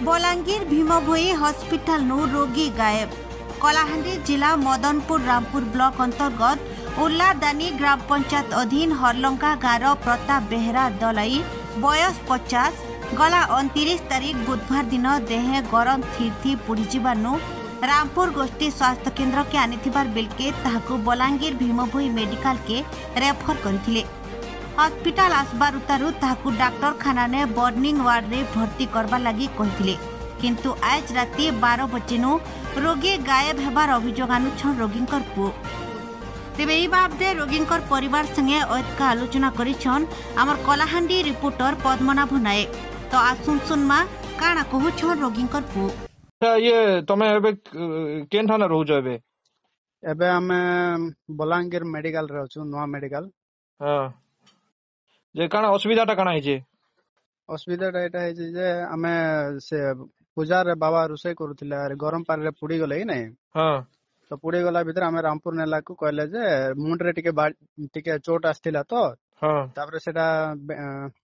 Balangir भीमभोई hospital नु रोगी गायब। कलाहांडी जिला मदनपुर रामपुर ब्लॉक अंतर्गत उल्लादानी ग्राम पंचायत अधीन हरलंका गाँव प्रताप बेहरा दलाई बयस 50 गला 29 तारीख बुधवार दिन देहे गरम थी पुड़ीजु रामपुर गोष्ठी स्वास्थ्य केन्द्र के आनिथिबार बेलके ताहाकु बलांगीर भीमभोई मेडिकल के रेफर करथिले। हॉस्पिटल आसबार उतारू ताहाकु डाक्तरखाना ने बर्निंग वार्ड रे भर्ती करबा लगी कहिथिले, किंतु आज राति 12 बजेनु रोगी गायब हेबार अभियोग आनुछन रोगींकर पुओ। तेबे ई बाबदे रोगींकर परिवार संगे ऐतका आलोचना करिछन हमर कलाहांडी रिपोर्टर पद्मनाभ नायक। तो आसुन सुनमा काना कहूछन रोगींकर पुओ। ये तमे एबे केन थाना रहउछ एबे? एबे हमें बलांगीर मेडिकल रे अछु, नवा मेडिकल। हां, जे काना असुविधाटा काना हिजे? असुविधाटा एटा है जे हमें से पूजार बाबा रुसई करूथिले, गरम पानी रे पुड़ी गले कि नै। हां, तो पुड़ी गला भीतर हमें रामपुर नेला को कहले जे मुंड रे टिके चोट आस्थिला तो हां, तापर सेटा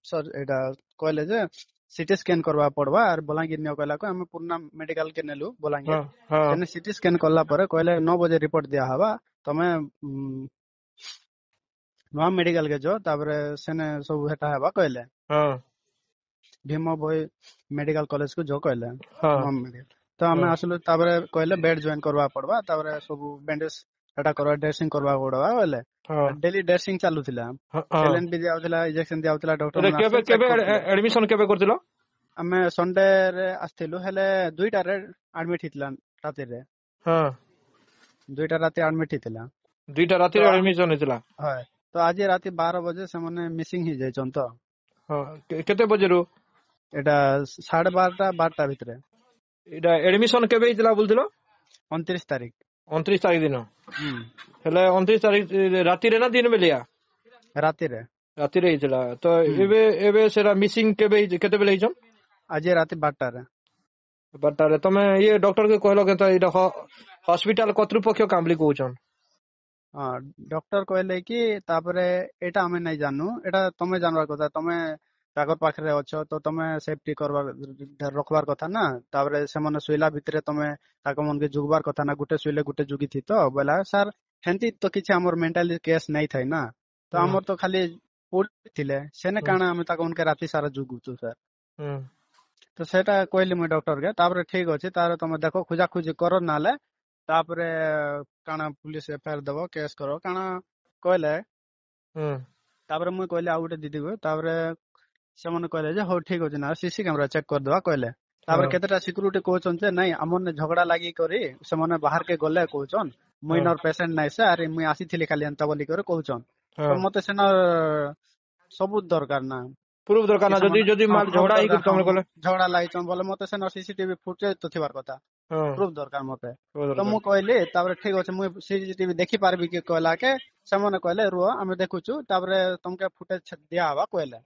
सर एटा कहले जे सीटी स्कैन करवा पड़वा और बलांगीर ने कहला को हमें पूर्णा मेडिकल के नेलु बलांगीर। तेने सीटी स्कैन करला पर कहले 9 बजे रिपोर्ट दिया हवा तमे नवा मेडिकल के जो तापर सेने सब हेटा हवा कहले। हां, भीमभोई मेडिकल कॉलेज को जो कहले। हां, नवा मेडिकल तो हमें आसलु तापर कहले बेड जॉइन करवा पड़वा, तापर सब बैंडेज हेटा करवा, ड्रेसिंग करवा पड़वा कहले। डेली ड्रेसिंग चालू थिला, सेलेन भी दियाउतला, इंजेक्शन दियाउतला। डॉक्टर केबे एडमिशन केबे करतिलो? हमें संडे रे आस्थिलु, हेले 2टा रे एडमिट हितला राति रे। हां, 2टा राति एडमिट हितला। 2टा राति रे एडमिशन हितला। हाय, तो आज राति 12 बजे से मने मिसिंग ही जायछन। तो हां, केते बजे रो? एटा 12:30 भितरे। एटा एडमिशन केबे हितला बोलतिलो? 29 तारीख। 29 तारीख दिन। हेले 29 तारीख राति रे ना दिन बेलिया? राति रे। राति रे हितला। तो एबे सेरा मिसिंग केबे केते बेले हिजन? आज राति 12टा रे। 12टा रे तमे ये डॉक्टर के कहलो के त एटा हॉस्पिटल कर्तृपक्ष कामली कहउछन। हां, डॉक्टर कहले कि तापरे एटा हमें नहीं जानू, एटा तमे जानबार କଥା। तमे ताकर पाखरे अछो तो तमे सेफ्टी करबार रखबार କଥା ना। तापरे से मने सुइला भितरे तमे ताको मन के जुगबार କଥା ना। गुटे सुइले गुटे जुगी थी तो बोला सर हेंती तो किछि हमर मेंटली केस नहीं थाई ना। तो हमर तो खाली पुल थिले सेने काना हम ताको उनके राति सारा जुगुछु सर। तो सेटा कहली मैं डॉक्टर के। तापरे ठीक अछि, तारे तमे देखो खुजा खुजी करो नाले तापरे काना पुलिस एफआईआर दबो, केस करो काना कहले। तापरे मैं कहले आ गुटे दीदी को। तापरे से मने कहले जे हो ठीक अछि ना, सीसी कैमरा चेक कर देबा कहले। तापरे केतेटा सिक्युरिटी कहछन जे नहीं हमर ने झगड़ा लागि करी से मने बाहर के गले कहछन मुइनर पेशेंट नाही से, अरे मुई आसीथिले खाली अंता बोली करे कहछन। तो मते सेना सबूत दरकार ना, प्रूफ दरकार ना। जदी माल झगड़ा ही तमे कहले झगड़ा लागिछन बोले मते सेना सीसीटीवी फुटेज तो थिबार କଥା। प्रूफ दरकार मते। तो मु कहले तापरे ठीक अछि मुई सीसीटीवी देखि पारबी के कहला के से मने कहले रुओ हमें देखुछु तापरे तुमके फुटेज दिया हवा कहले।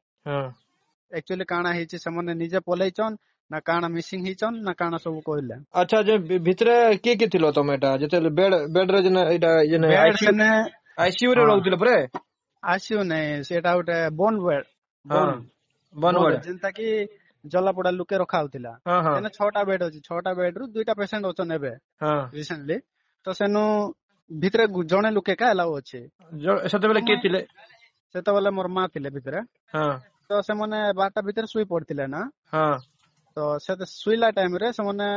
एक्चुअली काना हिची से मने निजे पलेइछन ना काना मिसिंग हिचन ना काना सब कहले। अच्छा, जे भितरे के थिलो तमेटा जते बेड रे जने एटा जने आईसीयू रे रहउतिले परे? आईसीयू नहीं, सेटा उटे बोन बेड। बोन बेड जेंता कि जला पड़ा लुके रखा होतिला। एने 6टा बेड अछि, 6टा बेड रु 2टा पेशेंट ओछन एबे रिसेंटली। तो सेनु भितरे जणे लुके का एलाउ अछि। सेते बेले के थिले? सेते बेले मोर मां थिले भितरे। तो से मने 12टा भितर सुई पड़तिले ना। तो से सुईला टाइम रे से मने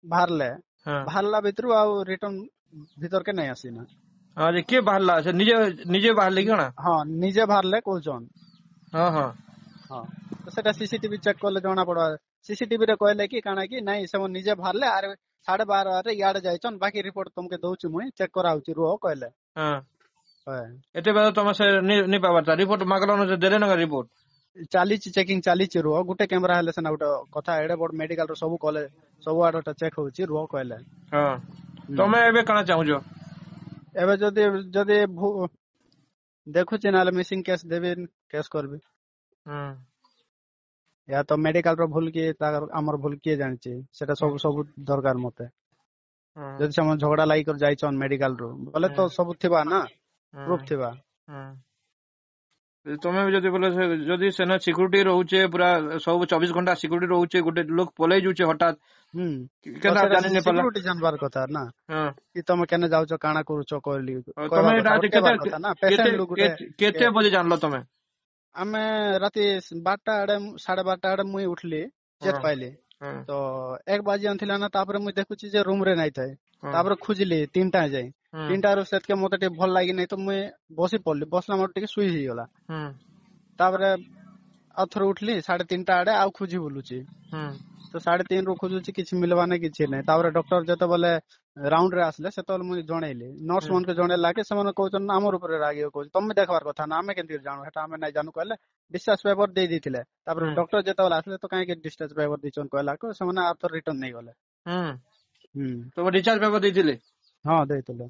बाहरला भितरु आ रिटर्न भीतर के नहीं आसी ना। जे के बाहरला से निजे बाहरले कना? हां, निजे बाहरले कहछन। हां। तो सेटा सीसीटीवी चेक करले जाना पड़वा। सीसीटीवी रे कहले कि काना कि नहीं से मन निजे बाहरले आरे 12:30 रे याड जायछन, बाकी रिपोर्ट तुमके दउछु मुई चेक कराउची रुओ कहले। एते बेले तमे से नि पाबता रिपोर्ट मागलो न देले न रिपोर्ट चालीच चेकिंग चालीच रुओ। गुटे कैमरा हेले सेना गुटे कथा एडे बड मेडिकल रो सब कॉलेज सब आडटा चेक होउची रुओ कहले। तमे एबे काना चाहूजो? एबे जदी देखुची नाले मिसिंग केस देबे, केस करबे। या तो मेडिकल रो भूल के तार हमर भूल के जानची सेटा सब दरकार मते। जदी हम झगड़ा लाई कर जाइछन मेडिकल रो बोले तो सब थिबा ना, प्रूफ थिबा। ତମେ ବି ଯଦି ବୋଲେ ଯଦି ସେନା ସିକ୍ୟୁରିଟି ରହୁଛେ ପୁରା ସବୁ 24 ଘଣ୍ଟା ସିକ୍ୟୁରିଟି ରହୁଛେ ଗୋଟେ ଲୋକ ପଳେଇ ଯାଉଛେ ହଠାତ୍ କେନ୍ତା ଜାଣି ନାଇଁ ପାରଲା ସିକ୍ୟୁରିଟି ଜାଣିବାର କଥା ନା ହଁ କି ତମେ କେନେ ଯାଉଛ କାଣା କରୁଛ କହିଲି ତମେ ଏଇଟା ଅଟକେଇବାର କଥା ନା ପେସେଣ୍ଟ ଲୋକ ଗୋଟେ କେତେ ବଜେ ଜାଣିଲ ତମେ ଆମେ ରାତି 12ଟା ଆଡେ 12:30 ଆଡେ ମୁଇଁ ଉଠିଲି ଚେତ ପାଇଲି ହଁ ତ 1 ବାଜି ଥିଲା ନା ତାପରେ ମୁଇଁ ଦେଖୁଛି ଯେ ରୁମ ରେ ନାଇଁ ଥାଏ ତାପରେ ଖୋଜିଲି 3ଟା ଯାଏ 3ଟାରୁ ସେତକେ ମତେ ଟିକେ ଭଲ ଲାଗି ନାହିଁ ତ ମୁଇଁ ବସି ପଡିଲି ବସିଲା ମୋର ଟିକେ ଶୁଇ ହେଇଗଲା ତାପରେ ଆଉ ଥରେ ଉଠିଲି 3:30 ଆଡେ ଆଉ ଖୋଜି ବୁଲୁଛି ତ 3:30 ରୁ ଖୋଜୁଛି କିଛି ମିଲବା ନାହିଁ କିଛି ନାହିଁ ତାପରେ ଡକ୍ଟର ଯେତେବେଳେ ରାଉଣ୍ଡ ରେ ଆସିଲେ ସେତେବେଳେ ମୁଇଁ ଜଣେଇଲି ନର୍ସ ମାନଙ୍କୁ ଜଣେଇଲା କି ସେମାନେ କହୁଛନ୍ତି ଆମର ଉପରେ ରାଗିବ କହୁଛି ତମେ ଦେଖବାର କଥା ନା ଆମେ କେମିତି ଜାଣୁ ସେଟା ଆମେ ନାଇଁ ଜାଣୁ କହିଲେ ଡିସଚାର୍ଜ ପେପର ଦେଇ ଦେଇଥିଲେ ତାପରେ ଡକ୍ଟର ଯେତେବେଳେ ଆସିଲେ ତ କାହିଁକି ଡିସଚାର୍ଜ ପେପର ଦେଇଛନ୍ତି କହିଲା ସେମାନେ ଆଉ ଥରେ ରିଟର୍ନ ନେଇଗଲେ ତମ ଡିସଚାର୍ଜ ପେପର ଦେଇଥିଲେ ହଁ ଦେଇଥିଲେ